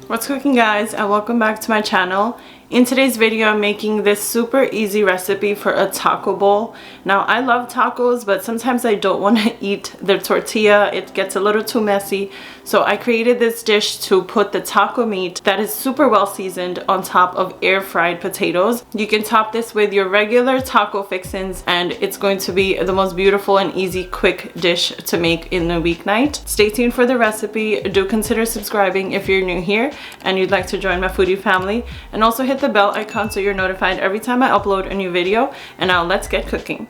What's cooking, guys, and welcome back to my channel. In today's video, I'm making this super easy recipe for a taco bowl. Now, I love tacos, but sometimes I don't want to eat the tortilla. It gets a little too messy. So I created this dish to put the taco meat that is super well seasoned on top of air fried potatoes. You can top this with your regular taco fixins, and it's going to be the most beautiful and easy quick dish to make in a weeknight. Stay tuned for the recipe. Do consider subscribing if you're new here and you'd like to join my foodie family, and also hit the bell icon so you're notified every time I upload a new video. And now let's get cooking.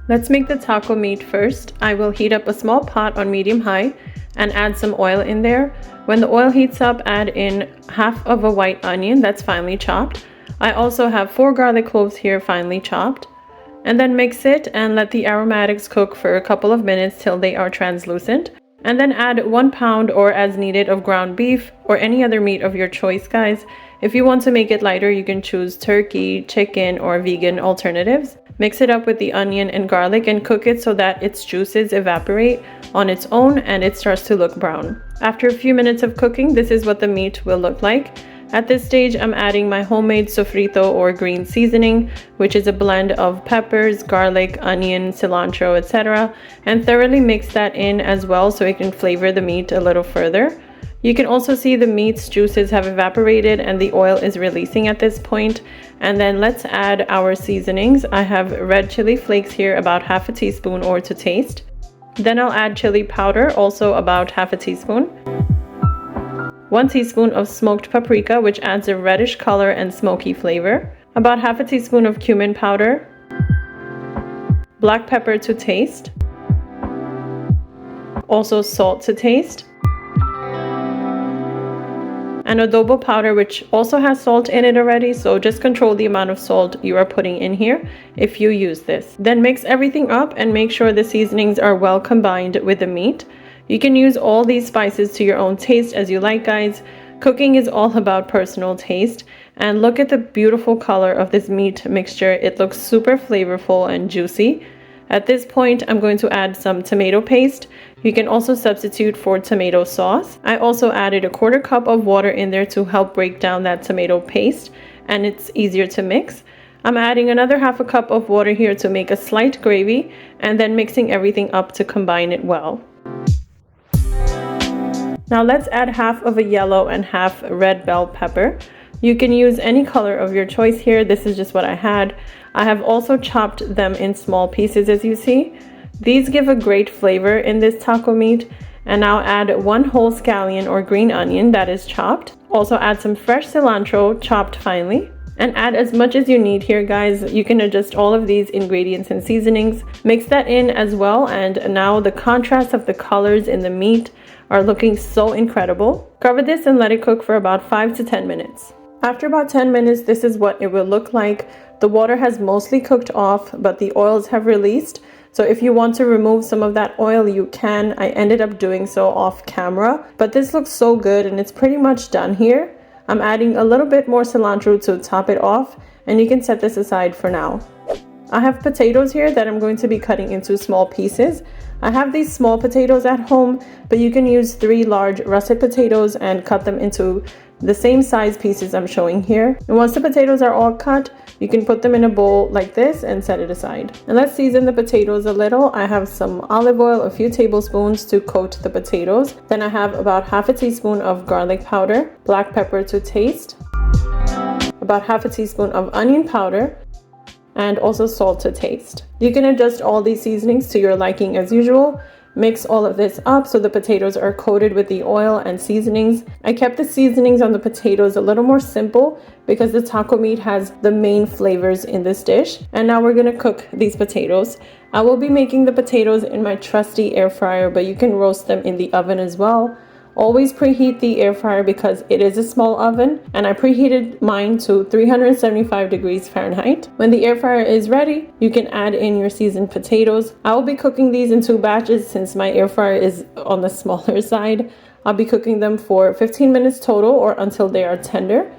Let's make the taco meat first. I will heat up a small pot on medium-high and add some oil in there. When the oil heats up, add in half of a white onion that's finely chopped. I also have 4 garlic cloves here, finely chopped. And then mix it and let the aromatics cook for a couple of minutes till they are translucent. And then add 1 pound or as needed of ground beef or any other meat of your choice, guys. If you want to make it lighter, you can choose turkey, chicken, or vegan alternatives. Mix it up with the onion and garlic and cook it so that its juices evaporate on its own and it starts to look brown. After a few minutes of cooking, this is what the meat will look like. At this stage, I'm adding my homemade sofrito or green seasoning, which is a blend of peppers, garlic, onion, cilantro, etc. and thoroughly mix that in as well so it can flavor the meat a little further. You can also see the meat's juices have evaporated and the oil is releasing at this point. And then let's add our seasonings. I have red chili flakes here, about half a teaspoon or to taste. Then I'll add chili powder, also about half a teaspoon. 1 teaspoon of smoked paprika, which adds a reddish color and smoky flavor. About half a teaspoon of cumin powder. Black pepper to taste. Also salt to taste. And adobo powder, which also has salt in it already, so just control the amount of salt you are putting in here if you use this. Then mix everything up and make sure the seasonings are well combined with the meat. You can use all these spices to your own taste as you like, guys. Cooking is all about personal taste. And look at the beautiful color of this meat mixture. It looks super flavorful and juicy. At this point, I'm going to add some tomato paste. You can also substitute for tomato sauce. I also added 1/4 cup of water in there to help break down that tomato paste, and it's easier to mix. I'm adding another half a cup of water here to make a slight gravy, and then mixing everything up to combine it well. Now let's add half of a yellow and half red bell pepper. You can use any color of your choice here. This is just what I had. I have also chopped them in small pieces, as you see. These give a great flavor in this taco meat. And now add 1 whole scallion or green onion that is chopped. Also add some fresh cilantro chopped finely. And add as much as you need here, guys. You can adjust all of these ingredients and seasonings. Mix that in as well, and now the contrast of the colors in the meat are looking so incredible. Cover this and let it cook for about 5 to 10 minutes. After about 10 minutes, this is what it will look like. The water has mostly cooked off, but the oils have released. So if you want to remove some of that oil, you can. I ended up doing so off camera, but this looks so good and it's pretty much done here. I'm adding a little bit more cilantro to top it off, and you can set this aside for now. I have potatoes here that I'm going to be cutting into small pieces. I have these small potatoes at home, but you can use 3 large russet potatoes and cut them into the same size pieces I'm showing here. And once the potatoes are all cut, you can put them in a bowl like this and set it aside. And let's season the potatoes a little. I have some olive oil, a few tablespoons to coat the potatoes. Then I have about half a teaspoon of garlic powder, black pepper to taste, about half a teaspoon of onion powder, and also salt to taste. You can adjust all these seasonings to your liking as usual. Mix all of this up so the potatoes are coated with the oil and seasonings. I kept the seasonings on the potatoes a little more simple because the taco meat has the main flavors in this dish. And now we're gonna cook these potatoes. I will be making the potatoes in my trusty air fryer, but you can roast them in the oven as well. Always preheat the air fryer because it is a small oven, and I preheated mine to 375 degrees Fahrenheit. When the air fryer is ready, you can add in your seasoned potatoes. I will be cooking these in 2 batches since my air fryer is on the smaller side. I'll be cooking them for 15 minutes total, or until they are tender.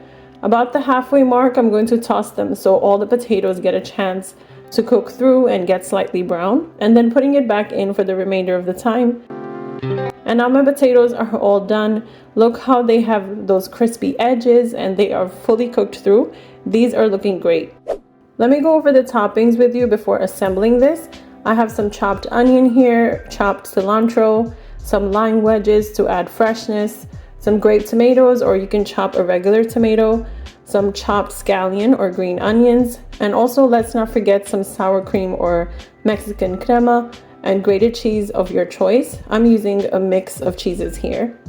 About the halfway mark, I'm going to toss them so all the potatoes get a chance to cook through and get slightly brown, and then putting it back in for the remainder of the time. And now my potatoes are all done. Look how they have those crispy edges and they are fully cooked through. These are looking great. Let me go over the toppings with you before assembling this. I have some chopped onion here, chopped cilantro, some lime wedges to add freshness, some grape tomatoes, or you can chop a regular tomato, some chopped scallion or green onions, and also let's not forget some sour cream or Mexican crema and grated cheese of your choice. I'm using a mix of cheeses here.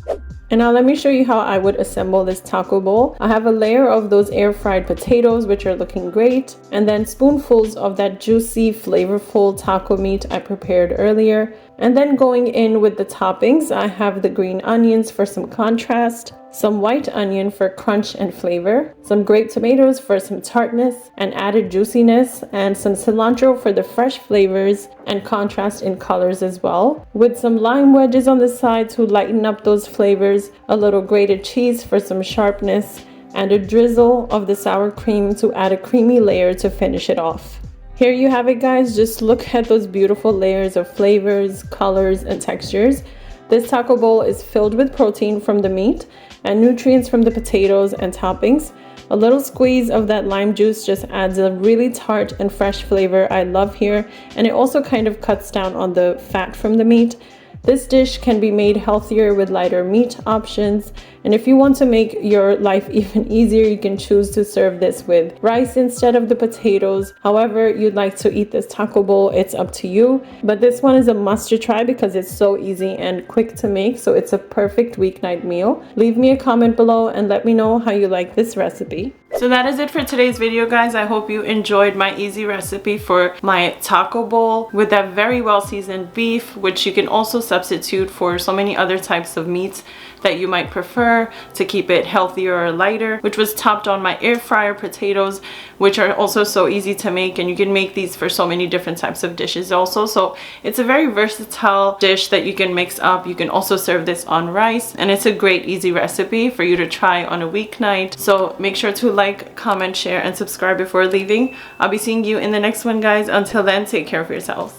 And now let me show you how I would assemble this taco bowl. I have a layer of those air fried potatoes, which are looking great, and then spoonfuls of that juicy, flavorful taco meat I prepared earlier. And then going in with the toppings, I have the green onions for some contrast, some white onion for crunch and flavor, some grape tomatoes for some tartness and added juiciness, and some cilantro for the fresh flavors and contrast in colors as well, with some lime wedges on the side to lighten up those flavors, a little grated cheese for some sharpness, and a drizzle of the sour cream to add a creamy layer to finish it off. Here you have it, guys. Just look at those beautiful layers of flavors, colors, and textures. This taco bowl is filled with protein from the meat and nutrients from the potatoes and toppings. A little squeeze of that lime juice just adds a really tart and fresh flavor I love here, and it also kind of cuts down on the fat from the meat. This dish can be made healthier with lighter meat options, and if you want to make your life even easier, you can choose to serve this with rice instead of the potatoes. However you'd like to eat this taco bowl, it's up to you, but this one is a must to try because it's so easy and quick to make, so it's a perfect weeknight meal. Leave me a comment below and let me know how you like this recipe. So that is it for today's video, guys. I hope you enjoyed my easy recipe for my taco bowl with that very well seasoned beef, which you can also substitute for so many other types of meats that you might prefer to keep it healthier or lighter, which was topped on my air fryer potatoes, which are also so easy to make, and you can make these for so many different types of dishes also. So it's a very versatile dish that you can mix up. You can also serve this on rice, and it's a great easy recipe for you to try on a weeknight. So make sure to like, comment, share, and subscribe before leaving. I'll be seeing you in the next one, guys. Until then, take care of yourselves.